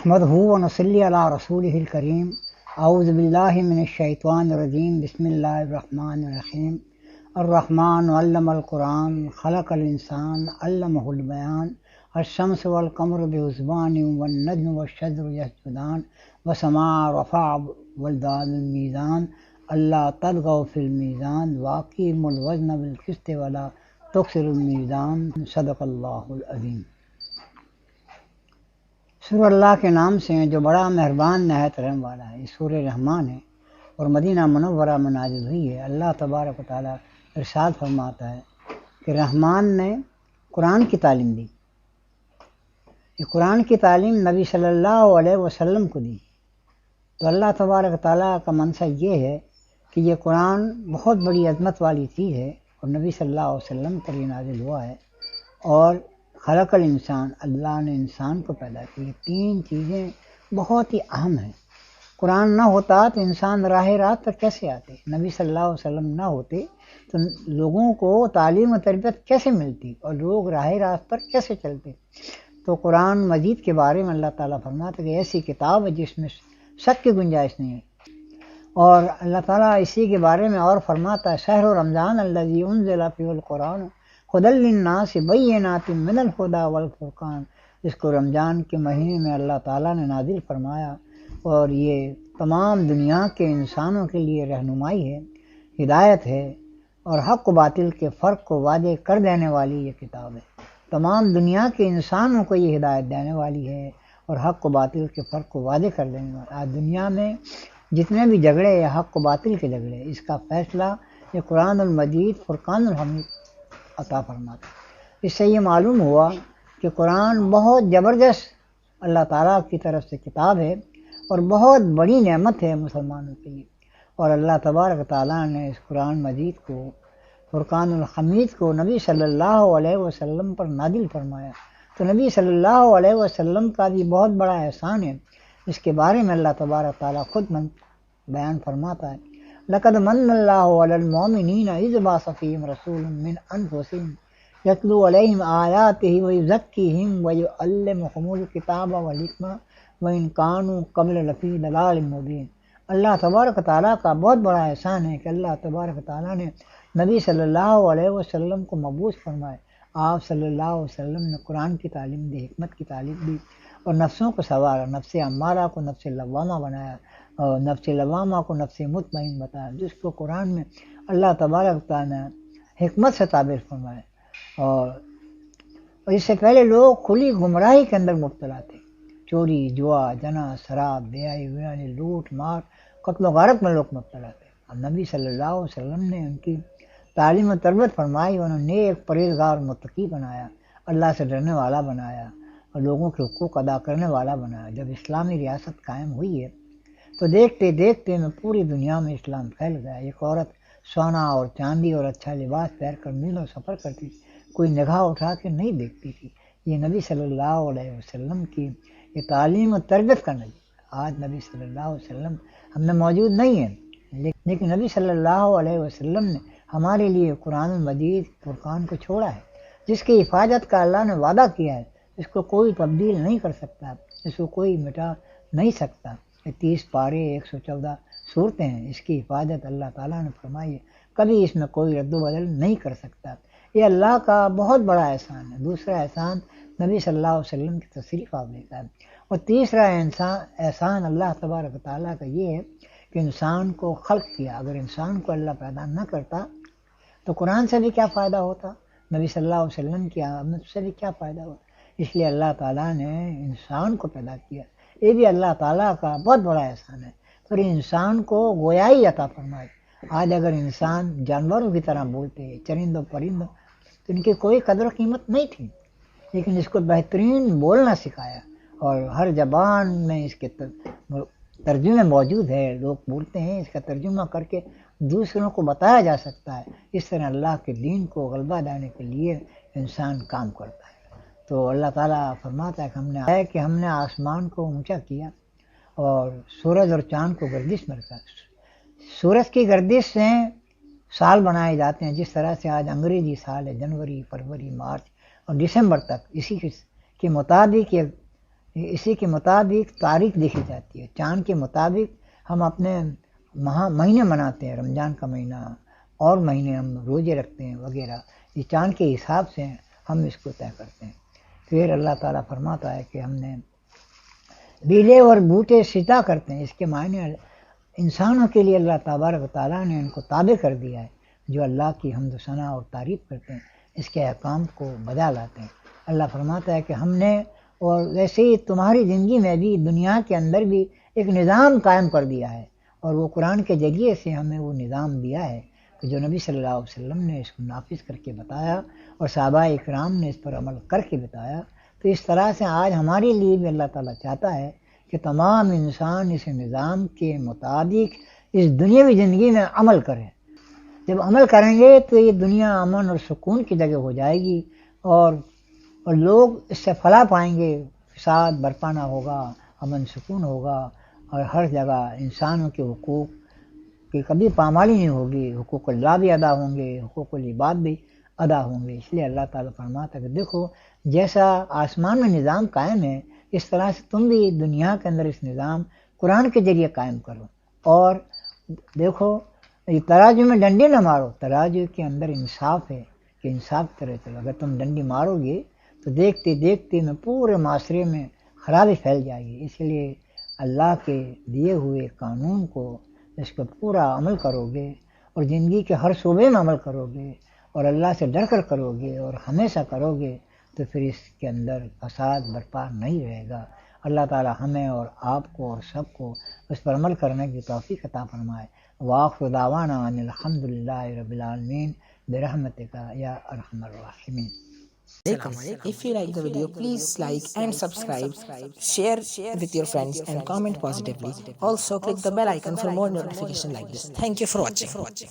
نحمدہ و نصلی علی رسولہ الکریم اعوذ باللہ من الشیطان الرجیم بسم اللہ الرحمن الرحیم الرحمن علم القرآن خلق الانسان علمہ البیان الشمس والقمر بحسبان والنجم والشجر یسجدان والسماء رفع والارض الميزان اللہ تطغوا فی المیزان واقیموا الوزن بالقسط ولا تخسروا الميزان صدق اللہ العظیم۔ سورہ اللہ کے نام سے جو بڑا مہربان نہایت رحم والا ہے، یہ سورہ رحمان ہے اور مدینہ منورہ میں نازل ہوئی ہے۔ اللہ تبارک و تعالیٰ ارشاد فرماتا ہے کہ رحمان نے قرآن کی تعلیم دی۔ یہ قرآن کی تعلیم نبی صلی اللہ علیہ وسلم کو دی، تو اللہ تبارک و تعالیٰ کا منصب یہ ہے کہ یہ قرآن بہت بڑی عظمت والی چیز ہے اور نبی صلی اللہ علیہ وسلم پر یہ نازل ہوا ہے۔ اور خلق الانسان، اللہ نے انسان کو پیدا کیا۔ تین چیزیں بہت ہی اہم ہیں۔ قرآن نہ ہوتا تو انسان راہ راست پر کیسے آتے؟ نبی صلی اللہ علیہ وسلم نہ ہوتے تو لوگوں کو تعلیم و تربیت کیسے ملتی اور لوگ راہ راست پر کیسے چلتے؟ تو قرآن مجید کے بارے میں اللہ تعالیٰ فرماتا ہے کہ ایسی کتاب ہے جس میں شک کی گنجائش نہیں ہے۔ اور اللہ تعالیٰ اسی کے بارے میں اور فرماتا ہے شہر رمضان الذی انزل فیہ القرآن ہدی للناس بینات من الہدی والفرقان، جس کو رمضان کے مہینے میں اللہ تعالیٰ نے نازل فرمایا اور یہ تمام دنیا کے انسانوں کے لیے رہنمائی ہے، ہدایت ہے اور حق و باطل کے فرق کو واضح کر دینے والی یہ کتاب ہے۔ تمام دنیا کے انسانوں کو یہ ہدایت دینے والی ہے اور حق و باطل کے فرق کو واضح کر دینے والی۔ آج دنیا میں جتنے بھی جھگڑے یا حق و باطل کے جھگڑے، اس کا فیصلہ یہ قرآن المجید فرقان الحمید عطا فرماتا ہے۔ اس سے یہ معلوم ہوا کہ قرآن بہت زبردست اللہ تعالیٰ کی طرف سے کتاب ہے اور بہت بڑی نعمت ہے مسلمانوں کے لیے۔ اور اللہ تبارک تعالیٰ نے اس قرآن مجید کو، فرقان الحمید کو نبی صلی اللہ علیہ وسلم پر نازل فرمایا، تو نبی صلی اللہ علیہ وسلم کا بھی بہت بڑا احسان ہے۔ اس کے بارے میں اللہ تبارک تعالیٰ خود بیان فرماتا ہے لقد من اللہ علی المؤمنین اذ بعث فیہم رسولا من انفسہم یتلو علیہم آیاتہ ویزکیہم ویعلمہم الکتاب والحکمہ وان کانوا قبل لفی ضلال مبین۔ اللہ تبارک تعالیٰ کا بہت بڑا احسان ہے کہ اللہ تبارک تعالیٰ نے نبی صلی اللہ علیہ وسلم کو مبعوث فرمائے۔ آپ صلی اللہ علیہ وسلم نے قرآن کی تعلیم دی، حکمت کی تعلیم دی اور نفسوں کو سنوارا، نفس امارہ کو نفس لوامہ بنایا اور نفس لوامہ کو نفس مطمئن بتایا، جس کو قرآن میں اللہ تبارک تعالیٰ نے حکمت سے تعبیر فرمایا۔ اور اس سے پہلے لوگ کھلی گمراہی کے اندر مبتلا تھے، چوری، جوا، جنا، شراب، بیائی ویانی، لوٹ مار، قتل و غارت میں لوگ مبتلا تھے۔ اب نبی صلی اللہ علیہ وسلم نے ان کی تعلیم و تربیت فرمائی، انہوں نے ایک پرہیزگار متقی بنایا، اللہ سے ڈرنے والا بنایا اور لوگوں کے حقوق ادا کرنے والا بنایا۔ جب اسلامی ریاست قائم ہوئی ہے تو دیکھتے دیکھتے میں پوری دنیا میں اسلام پھیل گیا۔ ایک عورت سونا اور چاندی اور اچھا لباس پہن کر میلوں سفر کرتی تھی، کوئی نگاہ اٹھا کے نہیں دیکھتی تھی۔ یہ نبی صلی اللہ علیہ وسلم کی یہ تعلیم و تربیت کا نتیجہ۔ آج نبی صلی اللہ علیہ وسلم ہم میں موجود نہیں ہیں، لیکن نبی صلی اللہ علیہ وسلم نے ہمارے لیے قرآن مجید فرقان کو چھوڑا ہے، جس کی حفاظت کا اللہ نے وعدہ کیا ہے۔ اس کو کوئی تبدیل نہیں کر سکتا، اس کو کوئی مٹا نہیں سکتا۔ یہ 30 پارے 114 صورتیں ہیں، اس کی حفاظت اللہ تعالیٰ نے فرمائی ہے، کبھی اس میں کوئی رد و بدل نہیں کر سکتا۔ یہ اللہ کا بہت بڑا احسان ہے۔ دوسرا احسان نبی صلی اللہ علیہ وسلم کی تشریف آوری کا ہے، اور تیسرا احسان اللہ تبارک تعالیٰ کا یہ ہے کہ انسان کو خلق کیا۔ اگر انسان کو اللہ پیدا نہ کرتا تو قرآن سے بھی کیا فائدہ ہوتا، نبی صلی اللہ علیہ وسلم کی آمد سے بھی کیا فائدہ ہوتا۔ اس لیے اللہ تعالیٰ نے انسان کو پیدا کیا، یہ بھی اللہ تعالیٰ کا بہت بڑا احسان ہے۔ پھر انسان کو گویائی عطا فرمائی۔ آج اگر انسان جانوروں کی طرح بولتے ہیں، چرندوں پرندوں، تو ان کی کوئی قدر و قیمت نہیں تھی، لیکن اس کو بہترین بولنا سکھایا اور ہر زبان میں اس کے ترجمے موجود ہے، لوگ بولتے ہیں، اس کا ترجمہ کر کے دوسروں کو بتایا جا سکتا ہے۔ اس طرح اللہ کے دین کو غلبہ دینے کے لیے انسان کام کرتا ہے۔ تو اللہ تعالیٰ فرماتا ہے کہ ہم نے آسمان کو اونچا کیا اور سورج اور چاند کو گردش میں رکھا۔ سورج کی گردش سے سال بنائے جاتے ہیں، جس طرح سے آج انگریزی سال ہے، جنوری، فروری، مارچ اور دسمبر تک، اسی کے مطابق یہ اسی کے مطابق تاریخ دیکھی جاتی ہے. چاند کے مطابق ہم اپنے مہینے مناتے ہیں، رمضان کا مہینہ اور مہینے ہم روزے رکھتے ہیں وغیرہ. یہ چاند کے حساب سے ہم اس کو طے کرتے ہیں. پھر اللہ تعالیٰ فرماتا ہے کہ ہم نے بیلے اور بوٹے سجدہ کرتے ہیں. اس کے معنی انسانوں کے لیے اللہ تبارک و تعالیٰ نے ان کو تابع کر دیا ہے، جو اللہ کی حمد و ثنا اور تعریف کرتے ہیں، اس کے احکام کو بجا لاتے ہیں. اللہ فرماتا ہے کہ ہم نے، اور ویسے ہی تمہاری زندگی میں بھی، دنیا کے اندر بھی ایک نظام قائم کر دیا ہے، اور وہ قرآن کے ذریعے سے ہمیں وہ نظام دیا ہے کہ جو نبی صلی اللہ علیہ وسلم نے اس کو نافذ کر کے بتایا اور صحابہ اکرام نے اس پر عمل کر کے بتایا. تو اس طرح سے آج ہمارے لیے بھی اللہ تعالیٰ چاہتا ہے کہ تمام انسان اس نظام کے مطابق اس دنیاوی زندگی میں عمل کریں. جب عمل کریں گے تو یہ دنیا امن اور سکون کی جگہ ہو جائے گی، اور لوگ اس سے فلاح پائیں گے. فساد برپا نہ ہوگا، امن سکون ہوگا، اور ہر جگہ انسانوں کے حقوق کی کبھی پامالی نہیں ہوگی. حقوق اللہ بھی ادا ہوں گے، حقوق العباد بھی ادا ہوں گے. اس لیے اللہ تعالیٰ فرماتا ہے کہ دیکھو جیسا آسمان میں نظام قائم ہے، اس طرح سے تم بھی دنیا کے اندر اس نظام قرآن کے ذریعے قائم کرو. اور دیکھو یہ ترازو میں ڈنڈی نہ مارو، ترازو کے اندر انصاف ہے کہ انصاف کی طرح چلو. اگر تم ڈنڈی مارو گے تو دیکھتے دیکھتے میں پورے معاشرے میں خرابی پھیل جائے گی. اس لیے اللہ کے دیے ہوئے قانون کو، اس کو پورا عمل کرو گے اور زندگی کے ہر شعبے میں عمل کرو گے اور اللہ سے ڈر کر کرو گے اور ہمیشہ کرو گے، تو پھر اس کے اندر فساد برپا نہیں رہے گا. اللہ تعالیٰ ہمیں اور آپ کو اور سب کو اس پر عمل کرنے کی توفیق عطا فرمائے. وآخر دعوانا ان الحمد للہ رب العالمین برحمتک یا ارحم الراحمین. If you like the video, please like and subscribe, share with your friends and comment positively. Also click the bell icon for more notification like this. Thank you for watching.